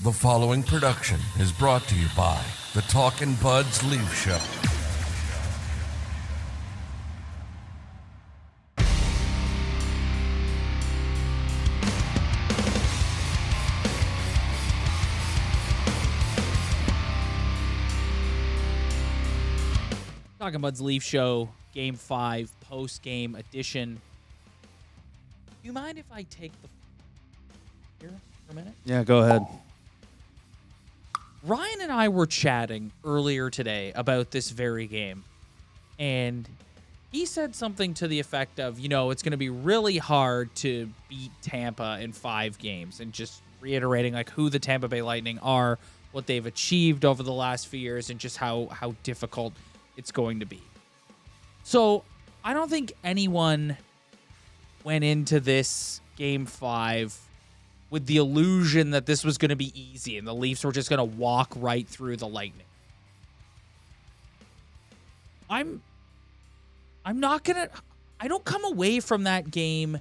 The following production is brought to you by the Talkin' Buds Leaf Show. Talkin' Buds Leaf Show, Game 5, post-game edition. Do you mind if I take the here for a minute? Yeah, go ahead. Ryan and I were chatting earlier today about this very game, and he said something to the effect of, it's going to be really hard to beat Tampa in 5 games, and just reiterating like who the Tampa Bay Lightning are, what they've achieved over the last few years, and just how difficult it's going to be. So I don't think anyone went into this Game 5 with the illusion that this was going to be easy and the Leafs were just going to walk right through the Lightning. I'm not going to... I don't come away from that game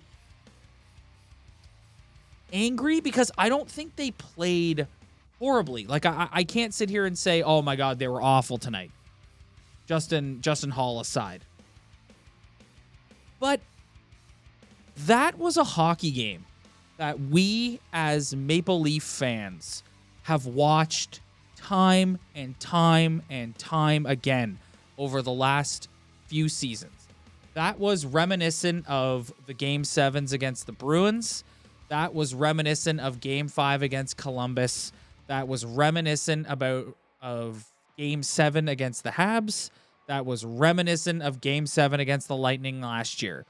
angry because I don't think they played horribly. Like, I can't sit here and say, oh my God, they were awful tonight. Justin Holl aside. But that was a hockey game that we as Maple Leaf fans have watched time and time and time again over the last few seasons. That was reminiscent of the Game 7s against the Bruins. That was reminiscent of Game 5 against Columbus. That was reminiscent of Game 7 against the Habs. That was reminiscent of Game 7 against the Lightning last year.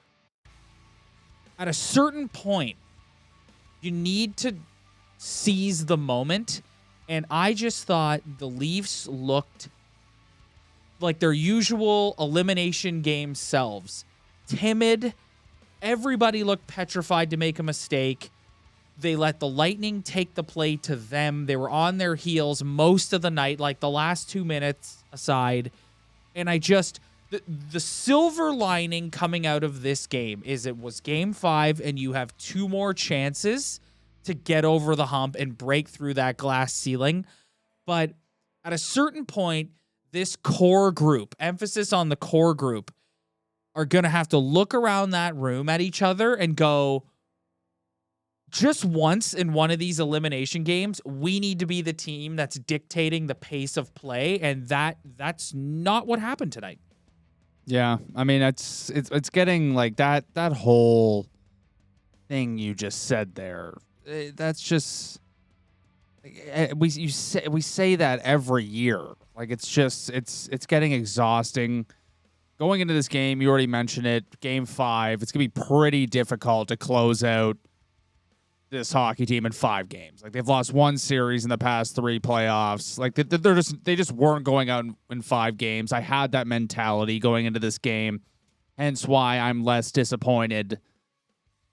At a certain point, you need to seize the moment, and I just thought the Leafs looked like their usual elimination game selves. Timid. Everybody looked petrified to make a mistake. They let the Lightning take the play to them. They were on their heels most of the night, like the last 2 minutes aside. And the silver lining coming out of this game is it was Game 5 and you have 2 more chances to get over the hump and break through that glass ceiling. But at a certain point, this core group, emphasis on the core group, are going to have to look around that room at each other and go, just once in one of these elimination games, we need to be the team that's dictating the pace of play, and that's not what happened tonight. Yeah, I mean it's getting like that whole thing you just said there. That's just we say that every year. Like it's getting exhausting. Going into this game, you already mentioned it. Game 5, it's gonna be pretty difficult to close out this hockey team in 5 games. Like they've lost 1 series in the past 3 playoffs. Like they just weren't going out in 5 games. I had that mentality going into this game, hence why I'm less disappointed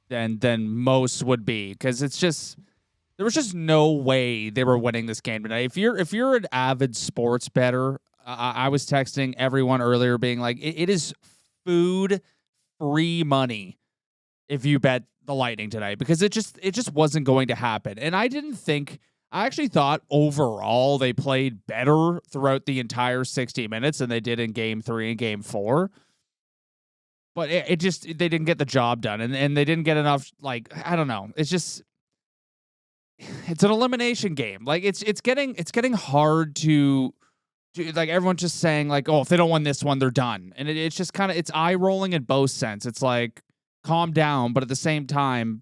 than most would be, because there was just no way they were winning this game tonight. If you're an avid sports bettor, I was texting everyone earlier being like, it is food free money if you bet the Lightning tonight, because it just wasn't going to happen. And I actually thought overall they played better throughout the entire 60 minutes than they did in Game 3 and Game 4. But they didn't get the job done, and they didn't get enough. Like, I don't know. It's an elimination game. Like it's getting hard to like, everyone's just saying like, oh, if they don't win this one, they're done. And it's just kind of, it's eye rolling in both sense. It's like, calm down, but at the same time,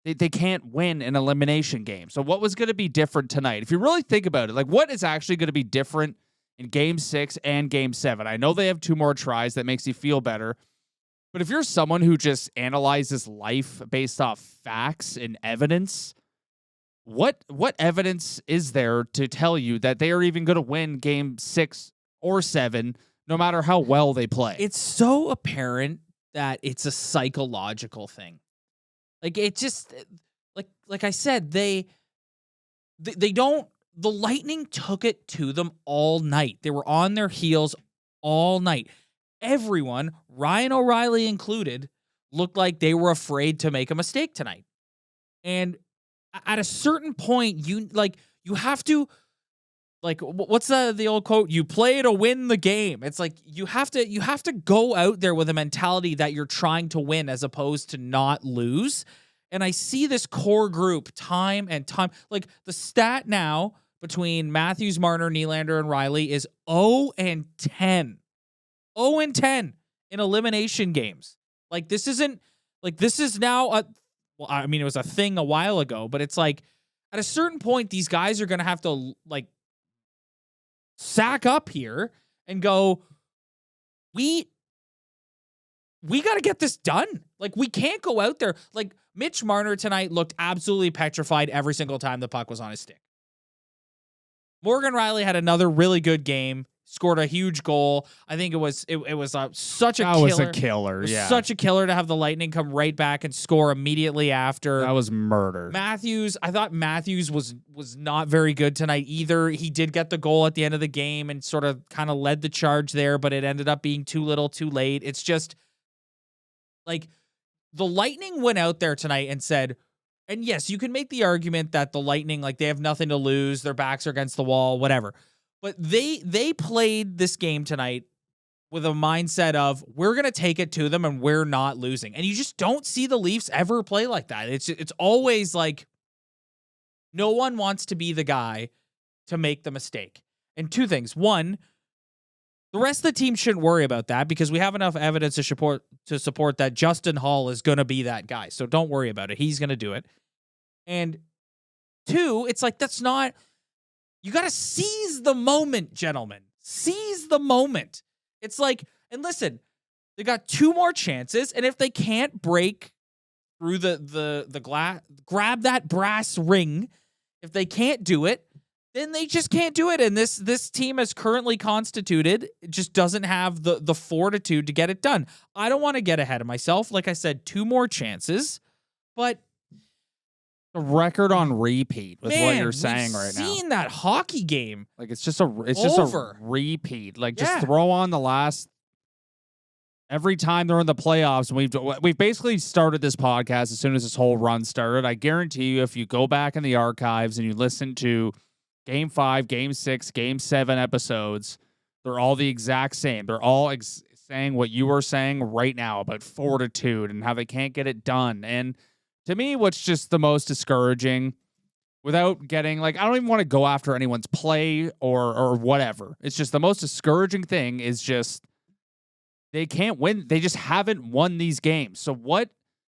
they can't win an elimination game. So what was going to be different tonight? If you really think about it, like what is actually going to be different in Game 6 and Game 7? I know they have 2 more tries. That makes you feel better. But if you're someone who just analyzes life based off facts and evidence, what evidence is there to tell you that they are even going to win Game 6 or 7, no matter how well they play? It's so apparent that it's a psychological thing. Like it just like I said, they don't, the Lightning took it to them all night. They were on their heels all night. Everyone, Ryan O'Reilly included, looked like they were afraid to make a mistake tonight. And at a certain point, you you have to, like, what's the old quote? You play to win the game. It's like you have to go out there with a mentality that you're trying to win as opposed to not lose. And I see this core group time and time. Like, the stat now between Matthews, Marner, Nylander, and Riley is 0-10. 0-10 in elimination games. Like, this isn't, like, this is now a, well, I mean, it was a thing a while ago, but it's like, at a certain point, these guys are going to have to, like, sack up here and go, we got to get this done. Like, we can't go out there. Like, Mitch Marner tonight looked absolutely petrified every single time the puck was on his stick. Morgan Riley had another really good game, scored a huge goal. I think it was such a killer. That was a killer, yeah. Such a killer to have the Lightning come right back and score immediately after. That was murder. Matthews, I thought Matthews was not very good tonight either. He did get the goal at the end of the game and sort of kind of led the charge there, but it ended up being too little, too late. It's just, like, the Lightning went out there tonight and said, and yes, you can make the argument that the Lightning, like, they have nothing to lose, their backs are against the wall, whatever. But they played this game tonight with a mindset of, we're going to take it to them and we're not losing. And you just don't see the Leafs ever play like that. It's always like, no one wants to be the guy to make the mistake. And two things. One, the rest of the team shouldn't worry about that because we have enough evidence to support that Justin Holl is going to be that guy. So don't worry about it. He's going to do it. And two, it's like, that's not, you got to seize the moment, gentlemen. Seize the moment. It's like, and listen, they got two more chances, and if they can't break through the glass, grab that brass ring, if they can't do it, then they just can't do it. And this team is currently constituted, it just doesn't have the fortitude to get it done. I don't want to get ahead of myself. Like I said, two more chances, but a record on repeat with what you're saying right now. Seen that hockey game. Like, it's just a repeat. Like, just throw on the last every time they're in the playoffs. And we've basically started this podcast as soon as this whole run started. I guarantee you, if you go back in the archives and you listen to Game 5, Game 6, Game 7 episodes, they're all the exact same. They're all saying what you are saying right now about fortitude and how they can't get it done. And to me, what's just the most discouraging, without getting, like, I don't even want to go after anyone's play or whatever. It's just the most discouraging thing is just they can't win. They just haven't won these games. So what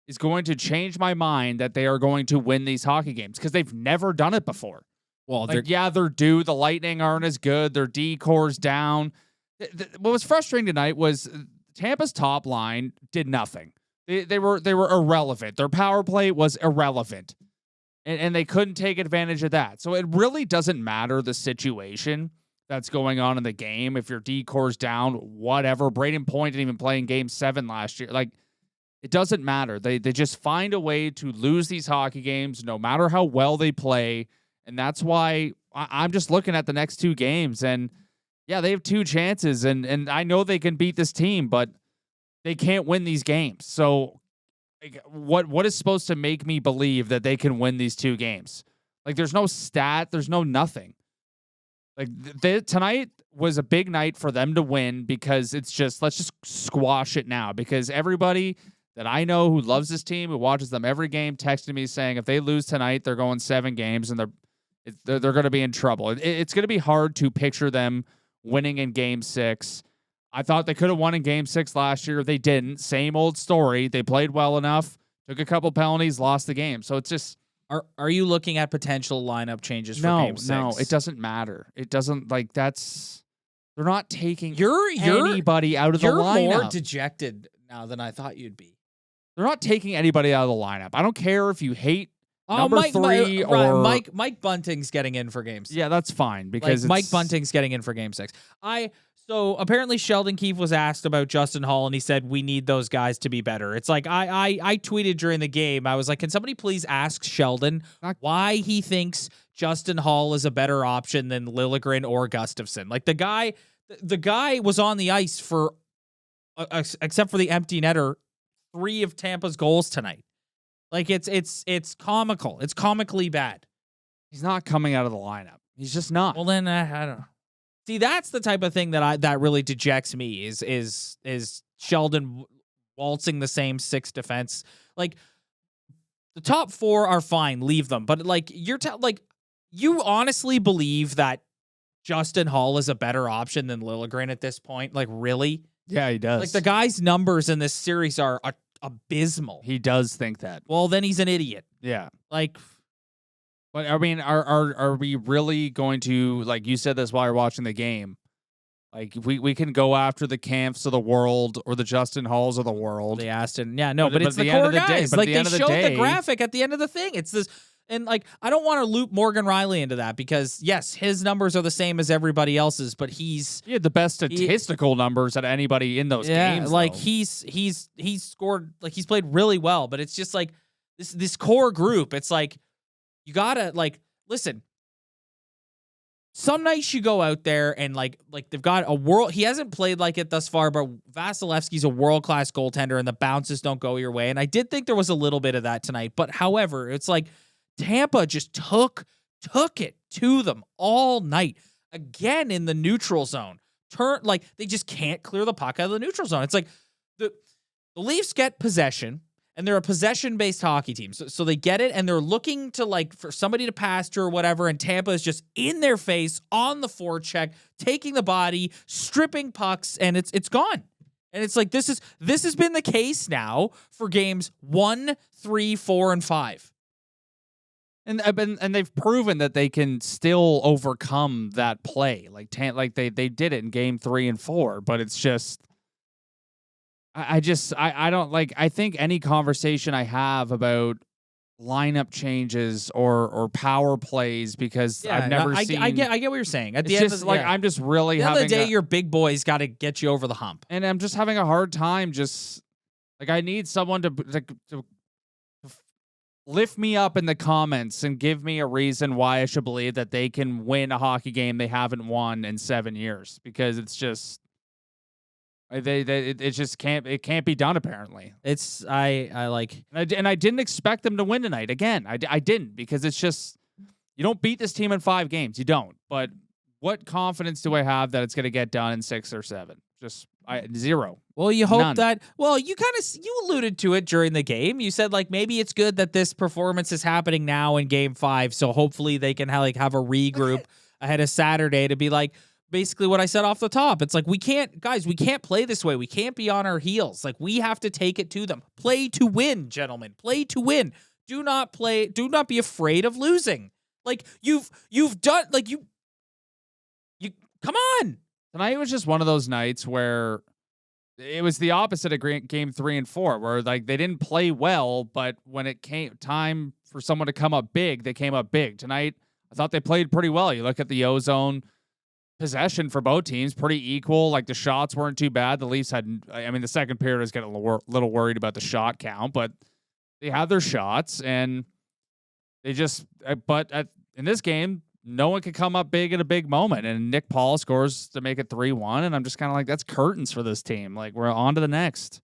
is going to change my mind that they are going to win these hockey games? Because they've never done it before. Well, like, they're due. The Lightning aren't as good. Their D core's down. What was frustrating tonight was Tampa's top line did nothing. They were irrelevant. Their power play was irrelevant. And they couldn't take advantage of that. So it really doesn't matter the situation that's going on in the game. If your D core's down, whatever. Braden Point didn't even play in Game 7 last year. Like, it doesn't matter. They just find a way to lose these hockey games no matter how well they play. And that's why I'm just looking at the next two games. And, yeah, they have two chances. And I know they can beat this team, but they can't win these games. So, like, what is supposed to make me believe that they can win these two games? Like, there's no stat. There's no nothing. Like, tonight was a big night for them to win because it's just, let's just squash it now. Because everybody that I know who loves this team, who watches them every game, texted me saying if they lose tonight, they're going 7 games and they're going to be in trouble. It's going to be hard to picture them winning in Game 6. I thought they could have won in Game 6 last year. They didn't. Same old story. They played well enough, took a couple penalties, lost the game. So it's just... Are you looking at potential lineup changes for Game 6? No, it doesn't matter. It doesn't, like, that's... They're not taking anybody out of the lineup. You're more dejected now than I thought you'd be. They're not taking anybody out of the lineup. I don't care if you hate number 3 or... Mike Bunting's getting in for Game 6. Yeah, that's fine because like, Mike Bunting's getting in for Game 6. So apparently Sheldon Keefe was asked about Justin Holl, and he said, we need those guys to be better. It's like, I tweeted during the game, I was like, can somebody please ask Sheldon why he thinks Justin Holl is a better option than Liljegren or Gustafsson? Like, the guy was on the ice for, except for the empty netter, 3 of Tampa's goals tonight. Like, it's comical. It's comically bad. He's not coming out of the lineup. He's just not. Well, then I don't know. See, that's the type of thing that really dejects me is Sheldon waltzing the same 6 defense. Like, the top 4 are fine, leave them. But like you honestly believe that Justin Holl is a better option than Liljegren at this point? Like, really? Yeah, he does. Like, the guy's numbers in this series are abysmal. He does think that. Well, then he's an idiot. Yeah. Like, but I mean, are we really going to, like you said this while you're watching the game, like we can go after the Camps of the world or the Justin Halls of the world. the Aston, yeah, no, But but it's at the the end core of the day- guys. but at Like, the they end of the showed the day- graphic at the end of the thing. It's this, and like, I don't want to loop Morgan Riley into that because yes, his numbers are the same as everybody else's, but He had the best statistical numbers at anybody in those games. like though. he's scored, like, he's played really well, but it's just like this core group. It's like, you gotta, like, listen. Some nights you go out there and like they've got a world. He hasn't played like it thus far, but Vasilevsky's a world-class goaltender and the bounces don't go your way. And I did think there was a little bit of that tonight. But however, it's like Tampa just took it to them all night. Again in the neutral zone. They just can't clear the puck out of the neutral zone. It's like the Leafs get possession. And they're a possession-based hockey team. So they get it, and they're looking to, like, for somebody to pass to or whatever, and Tampa is just in their face, on the forecheck, taking the body, stripping pucks, and it's gone. And it's like, this has been the case now for games 1, 3, 4, and 5. And they've proven that they can still overcome that play. Like they did it in game 3 and 4, but it's just... I don't like. I think any conversation I have about lineup changes or power plays, because I've never seen. I get what you're saying. At the It's end just of like yeah. I'm just really At the end having of the day, your big boys got to get you over the hump. and I'm just having a hard time. Just like I need someone to lift me up in the comments and give me a reason why I should believe that they can win a hockey game they haven't won in 7 years, because it's just. It just can't be done, apparently. It's I like, and I didn't expect them to win tonight. Again, I didn't, because it's just, you don't beat this team in 5 games. You don't. But what confidence do I have that it's going to get done in 6 or 7? Just zero. well, you hope None. that. Well, you alluded to it during the game. You said, like, maybe it's good that this performance is happening now in Game 5, so hopefully they can have a regroup ahead of Saturday to be like. Basically what I said off the top. It's like, we can't play this way. We can't be on our heels. Like, we have to take it to them. Play to win, gentlemen. Play to win. Do not be afraid of losing. Like, you've done, like, you come on. Tonight was just one of those nights where it was the opposite of game 3 and 4, where like they didn't play well, but when it came time for someone to come up big, they came up big. Tonight, I thought they played pretty well. You look at the ozone possession for both teams, pretty equal. Like, the shots weren't too bad. The Leafs had, I mean, the second period was getting a little worried about the shot count, but they had their shots, and they just, in this game, no one could come up big at a big moment, and Nick Paul scores to make it 3-1, and I'm just kind of like, that's curtains for this team. Like, we're on to the next.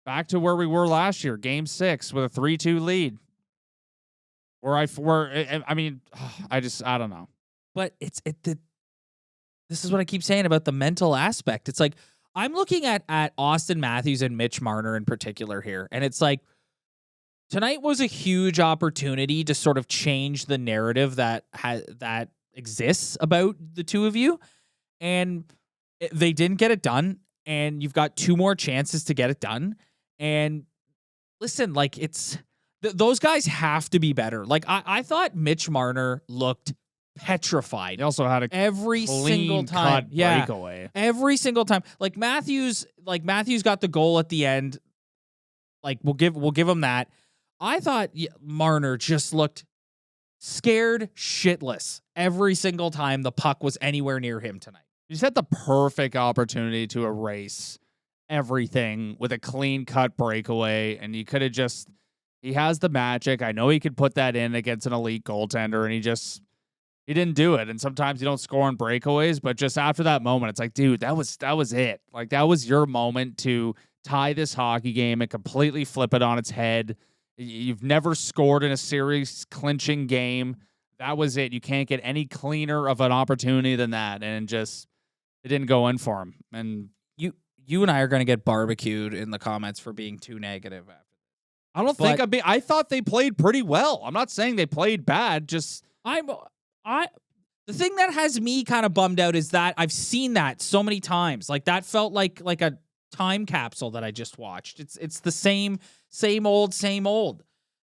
Back to where we were last year, game 6 with a 3-2 lead. I don't know. But this is what I keep saying about the mental aspect. It's like, I'm looking at Austin Matthews and Mitch Marner in particular here, and it's like, tonight was a huge opportunity to sort of change the narrative that exists about the two of you, and they didn't get it done, and you've got 2 more chances to get it done. And listen, like, it's those guys have to be better. Like, I thought Mitch Marner looked petrified. He also had a every single time, breakaway. Every single time. Like, Matthews got the goal at the end. Like, we'll give him that. I thought Marner just looked scared shitless every single time the puck was anywhere near him tonight. He's had the perfect opportunity to erase everything with a clean cut breakaway, and you could have just. He has the magic. I know he could put that in against an elite goaltender, and he didn't do it. And sometimes you don't score on breakaways, but just after that moment, it's like, dude, that was it. Like, that was your moment to tie this hockey game and completely flip it on its head. You've never scored in a series clinching game. that was it. You can't get any cleaner of an opportunity than that, and just it didn't go in for him. And you and I are going to get barbecued in the comments for being too negative after. I don't think I thought they played pretty well. I'm not saying they played bad. Just the thing that has me kind of bummed out is that I've seen that so many times. Like that felt like a time capsule that I just watched. It's the same old.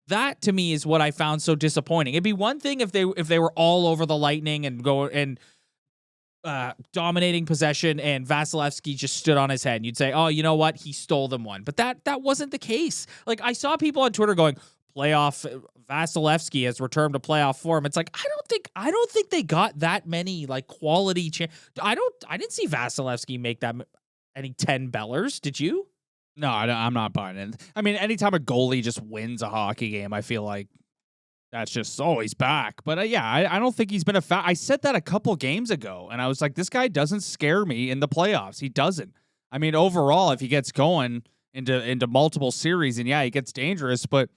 That to me is what I found so disappointing. It'd be one thing if they were all over the Lightning and dominating possession and Vasilevsky just stood on his head and you'd say, oh, you know what? He stole them one. But that wasn't the case. Like I saw people on Twitter going, playoff Vasilevsky has returned to playoff form. It's like, I don't think they got that many like quality I didn't see Vasilevsky make that any 10 bellers. Did you? No, I'm not buying it. I mean, anytime a goalie just wins a hockey game, I feel like that's just, he's back. But I don't think he's been I said that a couple games ago, and I was like, this guy doesn't scare me in the playoffs. He doesn't. I mean, overall, if he gets going into multiple series, and he gets dangerous, but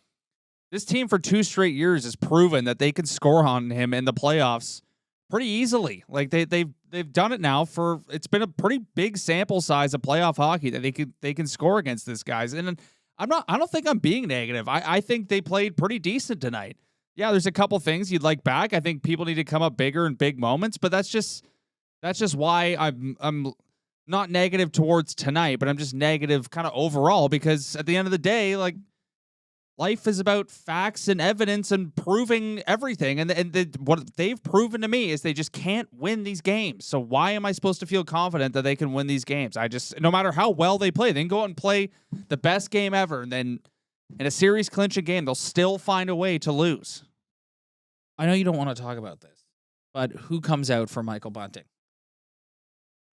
this team for 2 straight years has proven that they can score on him in the playoffs pretty easily. Like they've done it now it's been a pretty big sample size of playoff hockey that they can score against this guys. And I don't think I'm being negative. I think they played pretty decent tonight. Yeah, there's a couple things you'd like back. I think people need to come up bigger in big moments, but that's just why I'm not negative towards tonight, but I'm just negative kind of overall because at the end of the day, like life is about facts and evidence and proving everything. And what they've proven to me is they just can't win these games. So why am I supposed to feel confident that they can win these games? No matter how well they play, they can go out and play the best game ever. And then in a series clinching game, they'll still find a way to lose. I know you don't want to talk about this, but who comes out for Michael Bunting?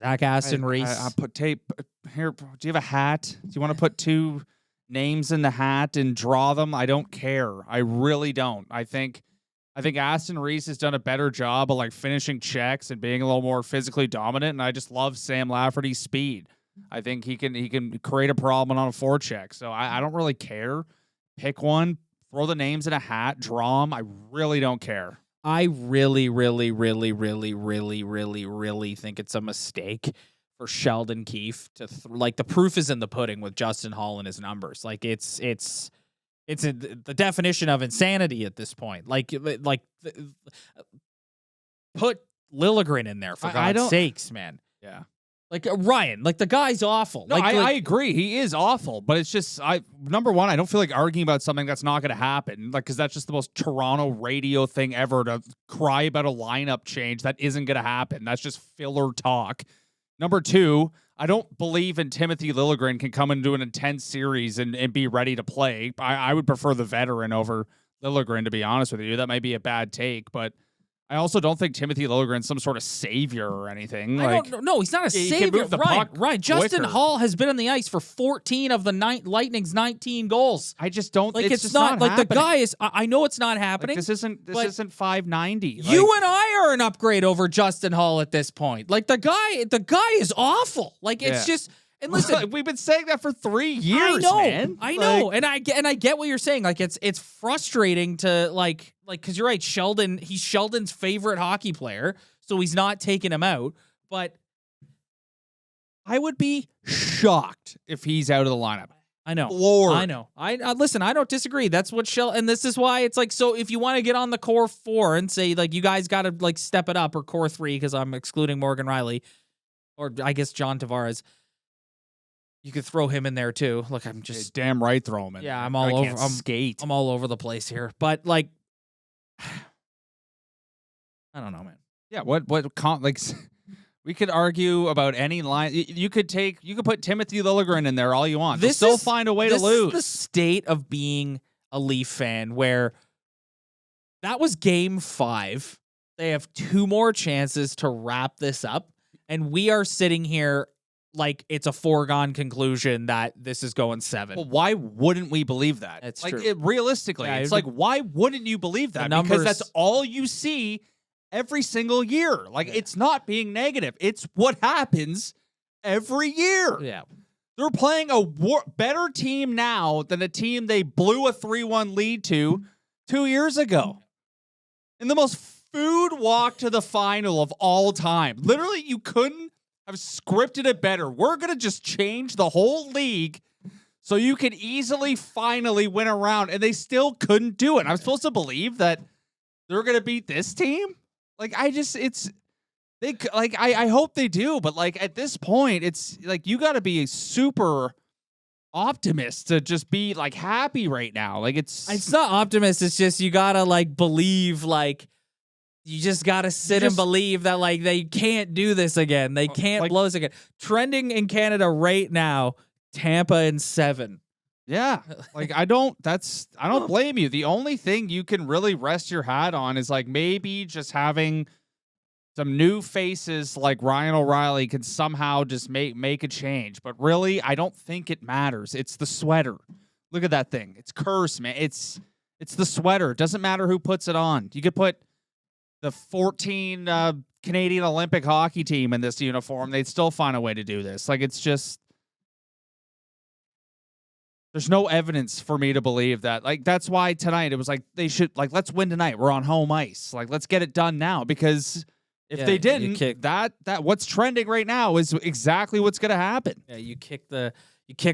Zach Aston Reese. I put tape here. Do you have a hat? Do you want to put 2 names in the hat and draw them? I don't care. I really don't. I think Aston Reese has done a better job of like finishing checks and being a little more physically dominant. And I just love Sam Lafferty's speed. I think he can create a problem on a forecheck. So I don't really care. Pick one, throw the names in a hat, draw them. I really don't care. I really, really, really, really, really, really, really think it's a mistake for Sheldon Keefe to the proof is in the pudding with Justin Holl and his numbers. Like it's the definition of insanity at this point. Put Liljegren in there for God's sakes, man. Yeah. Like Ryan, like the guy's awful. No, I agree. He is awful, but it's just number one, I don't feel like arguing about something that's not going to happen. Like, because that's just the most Toronto radio thing ever to cry about a lineup change that isn't going to happen. That's just filler talk. Number 2, I don't believe in Timothy Liljegren can come into an intense series and be ready to play. I would prefer the veteran over Liljegren, to be honest with you. That might be a bad take, but I also don't think Timothy Liljegren's some sort of savior or anything. No, he's not a savior. Right. Justin Holl has been on the ice for 14 of the Lightning's 19 goals. I just don't. Like it's just not like happening. The guy is. I know it's not happening. Like, this isn't 590. You and I are an upgrade over Justin Holl at this point. Like the guy is awful. Like it's just. And listen, we've been saying that for 3 years. I know, and I get what you're saying. Like it's frustrating to like because you're right. He's Sheldon's favorite hockey player, so he's not taking him out. But I would be shocked if he's out of the lineup. I know, Lord. I know. I listen. I don't disagree. That's what and this is why it's like. So if you want to get on the core 4 and say like you guys got to like step it up, or core 3 because I'm excluding Morgan Riley, or I guess John Tavares. You could throw him in there too. Look, I'm just damn right throw him in. Yeah, there. I'm all over. I'm all over the place here. But like, I don't know, man. Yeah, we could argue about any line. You could put Timothy Liljegren in there all you want. They'll still find a way to lose. This is the state of being a Leaf fan where that was game 5. They have 2 more chances to wrap this up, and we are sitting here like it's a foregone conclusion that this is going 7. Well, why wouldn't we believe that? It's like true. Realistically, it's like why wouldn't you believe that? Because that's all you see every single year. Like it's not being negative. It's what happens every year. Yeah. They're playing a better team now than a team they blew a 3-1 lead to 2 years ago. in the most food walk to the final of all time. Literally, you couldn't have scripted it better. We're going to just change the whole league so you can easily finally win a round, and they still couldn't do it. I'm supposed to believe that they're going to beat this team? Like, I hope they do, but like at this point, it's like you got to be a super optimist to just be like happy right now. Like it's not optimist. It's just you gotta like believe. Like you just gotta sit and believe that like they can't do this again. They can't blow this again. Trending in Canada right now, Tampa in 7. Yeah, like I don't blame you. The only thing you can really rest your hat on is like maybe just having some new faces like Ryan O'Reilly can somehow just make a change. But really, I don't think it matters. It's the sweater. Look at that thing. It's cursed, man. It's the sweater. It doesn't matter who puts it on. You could put the 14 Canadian Olympic hockey team in this uniform. They'd still find a way to do this. Like, it's just... There's no evidence for me to believe that. Like, that's why tonight it was like they should, like, let's win tonight. We're on home ice. Like, let's get it done now, because if they didn't, that what's trending right now is exactly what's going to happen. Yeah, you kick the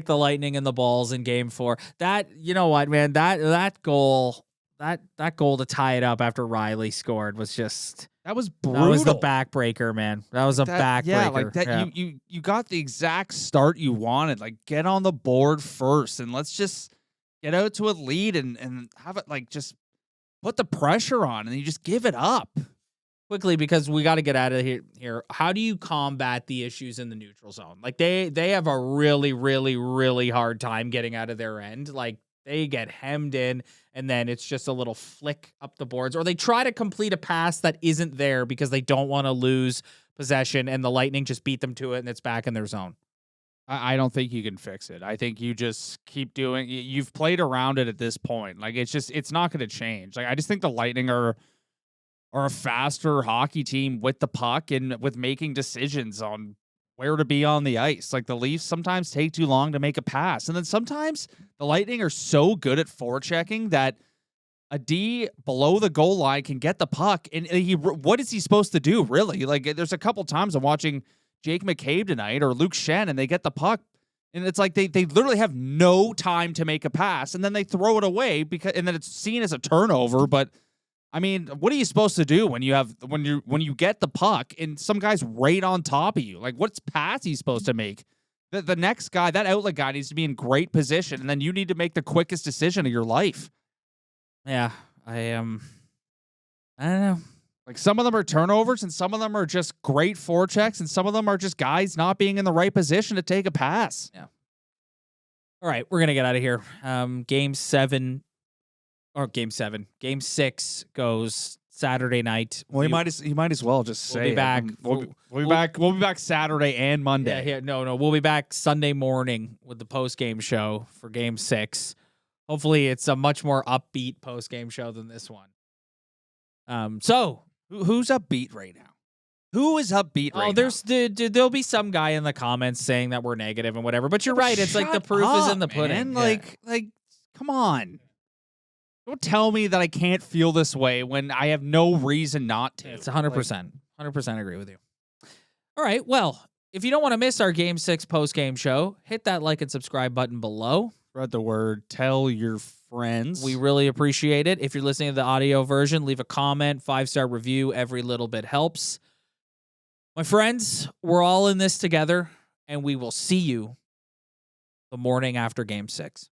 Lightning in the balls in Game 4. That, you know what, man, that goal to tie it up after Riley scored was just... That was brutal. That was the backbreaker, man. That was a backbreaker. Yeah, like that. Yeah. You got the exact start you wanted. Like, get on the board first, and let's just get out to a lead and have it, like, just put the pressure on, and you just give it up quickly, because we got to get out of here. How do you combat the issues in the neutral zone? Like, they have a really, really, really hard time getting out of their end. Like, they get hemmed in, and then it's just a little flick up the boards, or they try to complete a pass that isn't there because they don't want to lose possession, and the Lightning just beat them to it, and it's back in their zone. I don't think you can fix it. I think you just keep doing. You've played around it at this point. Like, it's not going to change. Like, I just think the Lightning are a faster hockey team with the puck and with making decisions on where to be on the ice. Like, the Leafs sometimes take too long to make a pass. And then sometimes the Lightning are so good at forechecking that a D below the goal line can get the puck. And what is he supposed to do, really? Like, there's a couple times I'm watching Jake McCabe tonight or Luke Shen, and they get the puck. And it's like they literally have no time to make a pass. And then they throw it away, and then it's seen as a turnover. But I mean, what are you supposed to do when you get the puck and some guy's right on top of you? Like, what's pass he's supposed to make? The next guy, that outlet guy, needs to be in great position, and then you need to make the quickest decision of your life. Yeah, I don't know. Like, some of them are turnovers, and some of them are just great forechecks, and some of them are just guys not being in the right position to take a pass. Yeah. All right, we're gonna get out of here. Game 6 goes Saturday night. Well, you might as well just say we'll be back. We'll be back Saturday and Monday. Yeah, no, we'll be back Sunday morning with the post game show for Game 6. Hopefully, it's a much more upbeat post game show than this one. So who's upbeat right now? Who is upbeat right now? There'll be some guy in the comments saying that we're negative and whatever. But you're right. It's like the proof is in the pudding. Man. Like, come on. Don't tell me that I can't feel this way when I have no reason not to. It's 100%. 100% agree with you. All right. Well, if you don't want to miss our Game 6 post-game show, hit that like and subscribe button below. Spread the word. Tell your friends. We really appreciate it. If you're listening to the audio version, leave a comment, 5-star review. Every little bit helps. My friends, we're all in this together, and we will see you the morning after Game 6.